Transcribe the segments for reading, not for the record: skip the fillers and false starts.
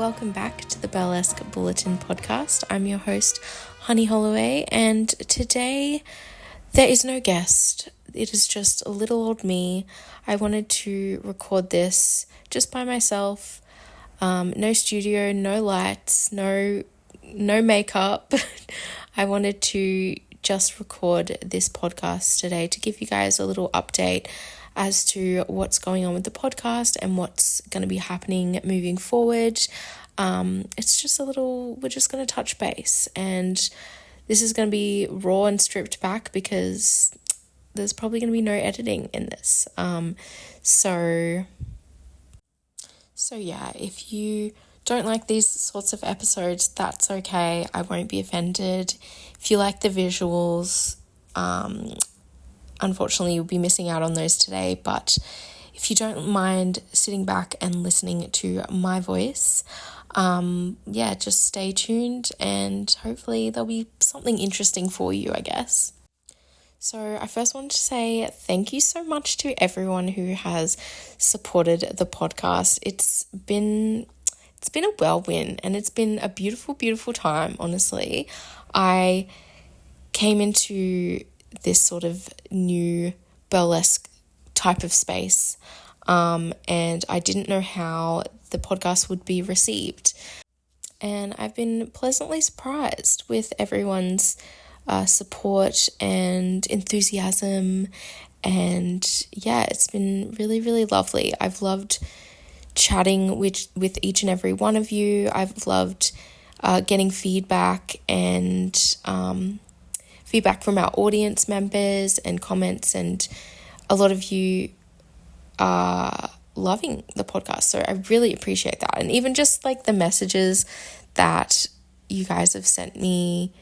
welcome back to the Burlesque Bulletin podcast. I'm your host, Honey Holloway, and today there is no guest. It is just a little old me. I wanted to record this just by myself. No studio, no lights, no makeup. I wanted to just record this podcast today to give you guys a little update as to what's going on with the podcast and what's going to be happening moving forward. It's just we're just going to touch base, and this is going to be raw and stripped back because there's probably going to be no editing in this. So yeah, if you don't like these sorts of episodes, that's okay. I won't be offended. If you like the visuals, unfortunately, you'll be missing out on those today, but if you don't mind sitting back and listening to my voice, just stay tuned and hopefully there'll be something interesting for you, I guess. So I first want to say thank you so much to everyone who has supported the podcast. It's been a whirlwind and it's been a beautiful, beautiful time, honestly. I came into this sort of new burlesque type of space, and I didn't know how the podcast would be received. And I've been pleasantly surprised with everyone's support and enthusiasm, and yeah, it's been really, really lovely. I've loved chatting with each and every one of you. I've loved getting feedback and feedback from our audience members and comments, and a lot of you are loving the podcast, so I really appreciate that. And even just like the messages that you guys have sent me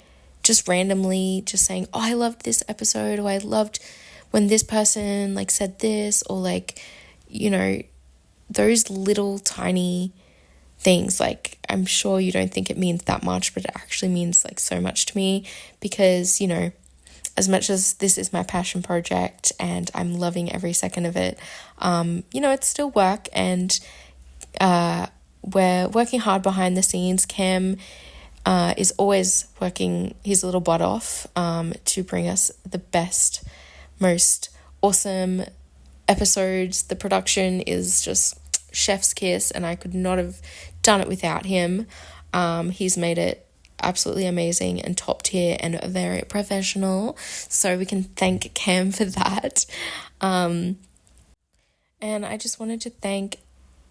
just randomly, just saying, oh, I loved this episode, or I loved when this person like said this, or like, you know, those little tiny things. Like, I'm sure you don't think it means that much, but it actually means like so much to me, because, you know, as much as this is my passion project and I'm loving every second of it, you know, it's still work, and we're working hard behind the scenes. Cam is always working his little butt off to bring us the best, most awesome episodes. The production is just chef's kiss, and I could not have done it without him. He's made it absolutely amazing and top tier and very professional, so we can thank Cam for that. And I just wanted to thank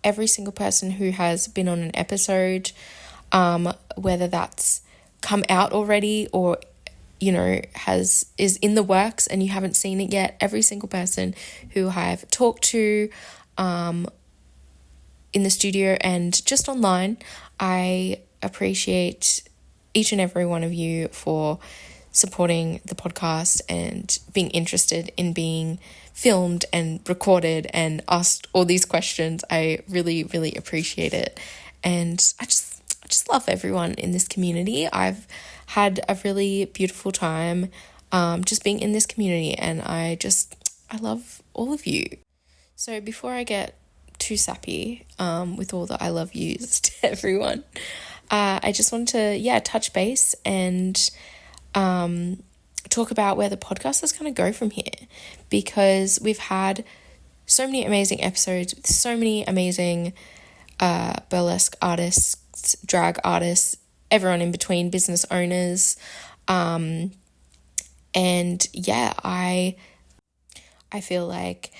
every single person who has been on an episode, whether that's come out already or, you know, is in the works and you haven't seen it yet. Every single person who I've talked to in the studio and just online, I appreciate each and every one of you for supporting the podcast and being interested in being filmed and recorded and asked all these questions. I really, really appreciate it. And I just love everyone in this community. I've had a really beautiful time just being in this community, and I love all of you. So before I get too sappy with all the I love yous to everyone, I just wanted to touch base and talk about where the podcast is going to go from here, because we've had so many amazing episodes with so many amazing burlesque artists, drag artists, everyone in between, business owners, and yeah, I feel like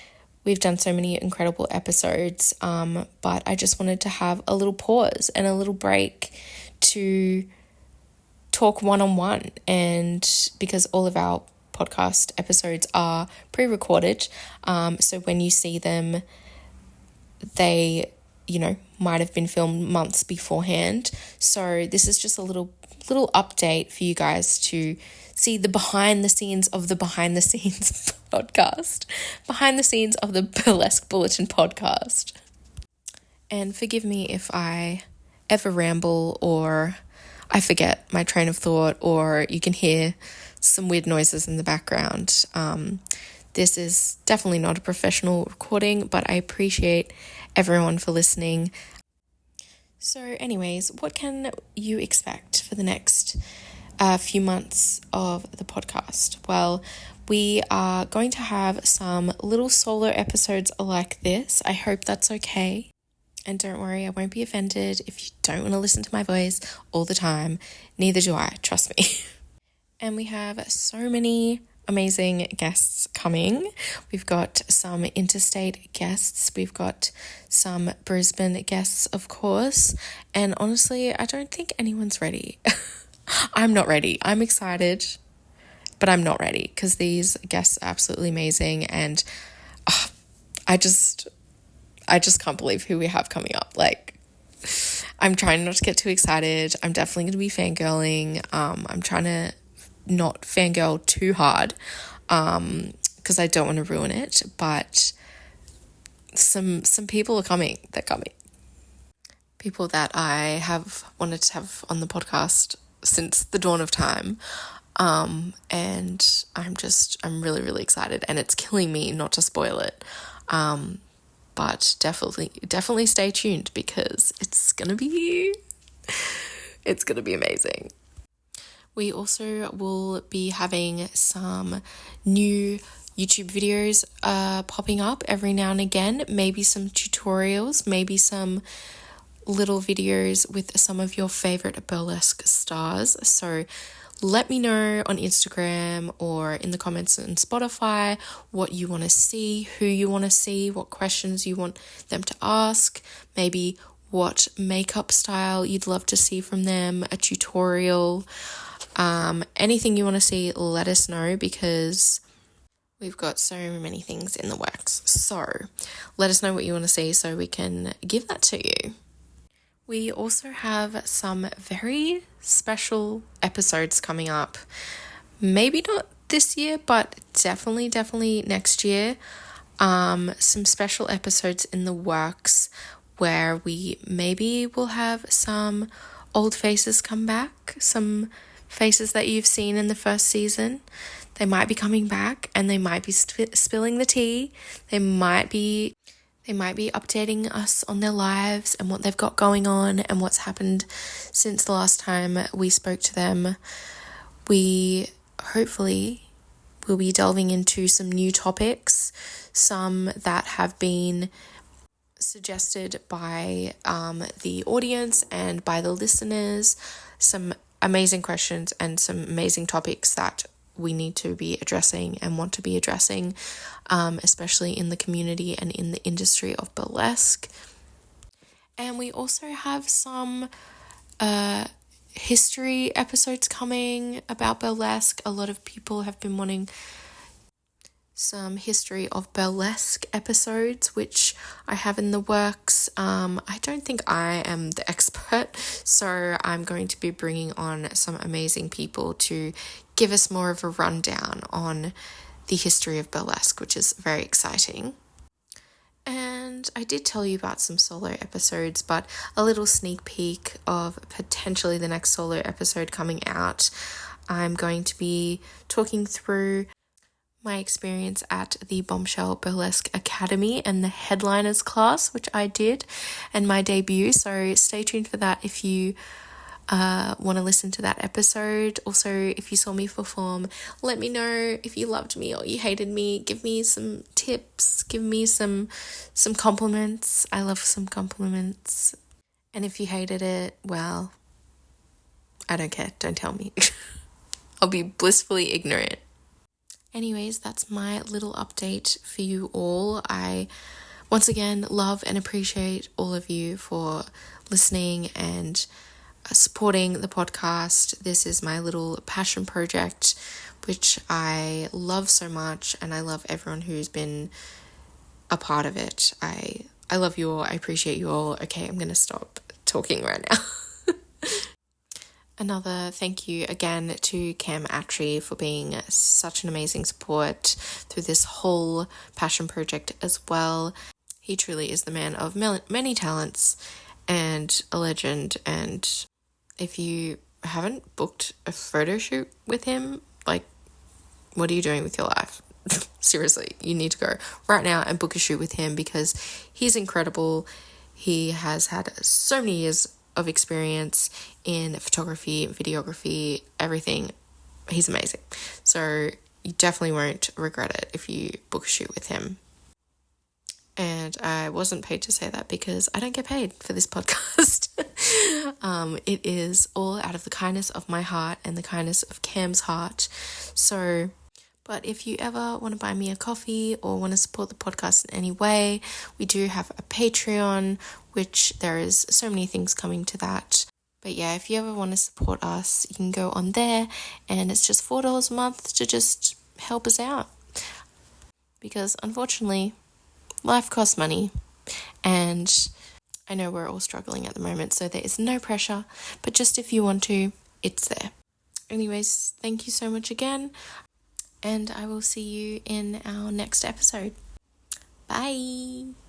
we've done so many incredible episodes, but I just wanted to have a little pause and a little break to talk one-on-one, and because all of our podcast episodes are pre-recorded, so when you see them, they, you know, might have been filmed months beforehand. So this is just a little update for you guys to see the behind the scenes of the behind the scenes podcast, behind the scenes of the Burlesque Bulletin podcast. And forgive me if I ever ramble or I forget my train of thought, or you can hear some weird noises in the background. This is definitely not a professional recording, but I appreciate everyone for listening. So anyways, what can you expect for the next few months of the podcast? Well, we are going to have some little solo episodes like this. I hope that's okay. And don't worry, I won't be offended if you don't want to listen to my voice all the time. Neither do I, trust me. And we have so many amazing guests coming. We've got some interstate guests. We've got some Brisbane guests, of course. And honestly, I don't think anyone's ready. I'm not ready. I'm excited, but I'm not ready because these guests are absolutely amazing. And I just can't believe who we have coming up. Like, I'm trying not to get too excited. I'm definitely going to be fangirling. I'm trying to not fangirl too hard because I don't want to ruin it. But some people are coming. They're coming. People that I have wanted to have on the podcast since the dawn of time. And I'm really, really excited. And it's killing me not to spoil it. But definitely stay tuned because it's going to be amazing. We also will be having some new YouTube videos popping up every now and again, maybe some tutorials, maybe some little videos with some of your favorite burlesque stars. So let me know on Instagram or in the comments on Spotify what you want to see, who you want to see, what questions you want them to ask, maybe what makeup style you'd love to see from them, a tutorial, anything you want to see, let us know because we've got so many things in the works. So let us know what you want to see so we can give that to you. We also have some very special episodes coming up. Maybe not this year, but definitely next year. Some special episodes in the works where we maybe will have some old faces come back, some faces that you've seen in the first season. They might be coming back and they might be spilling the tea. They might be updating us on their lives and what they've got going on and what's happened since the last time we spoke to them. We hopefully will be delving into some new topics, some that have been suggested by the audience and by the listeners, some amazing questions and some amazing topics that we need to be addressing and want to be addressing, especially in the community and in the industry of burlesque. And we also have some history episodes coming about burlesque. A lot of people have been wanting some history of burlesque episodes, which I have in the works. I don't think I am the expert, so I'm going to be bringing on some amazing people to give us more of a rundown on the history of burlesque, which is very exciting. And I did tell you about some solo episodes, but a little sneak peek of potentially the next solo episode coming out. I'm going to be talking through my experience at the Bombshell Burlesque Academy and the headliners class, which I did, and my debut. So stay tuned for that if you want to listen to that episode. Also, if you saw me perform, let me know if you loved me or you hated me. Give me some tips. Give me some compliments. I love some compliments. And if you hated it, well, I don't care. Don't tell me. I'll be blissfully ignorant. Anyways, that's my little update for you all. I, once again, love and appreciate all of you for listening and supporting the podcast. This is my little passion project, which I love so much, and I love everyone who's been a part of it. I love you all. I appreciate you all. Okay, I'm going to stop talking right now. Another thank you again to Cam Attree for being such an amazing support through this whole passion project as well. He truly is the man of many talents and a legend. And if you haven't booked a photo shoot with him, like, what are you doing with your life? Seriously, you need to go right now and book a shoot with him because he's incredible. He has had so many years of experience in photography, videography, everything. He's amazing. So you definitely won't regret it if you book a shoot with him. And I wasn't paid to say that because I don't get paid for this podcast. It is all out of the kindness of my heart and the kindness of Cam's heart. So, but if you ever want to buy me a coffee or want to support the podcast in any way, we do have a Patreon, which there is so many things coming to that. But yeah, if you ever want to support us, you can go on there, and it's just $4 a month to just help us out. Because unfortunately, life costs money, and I know we're all struggling at the moment, so there is no pressure, but just if you want to, it's there. Anyways, thank you so much again, and I will see you in our next episode. Bye!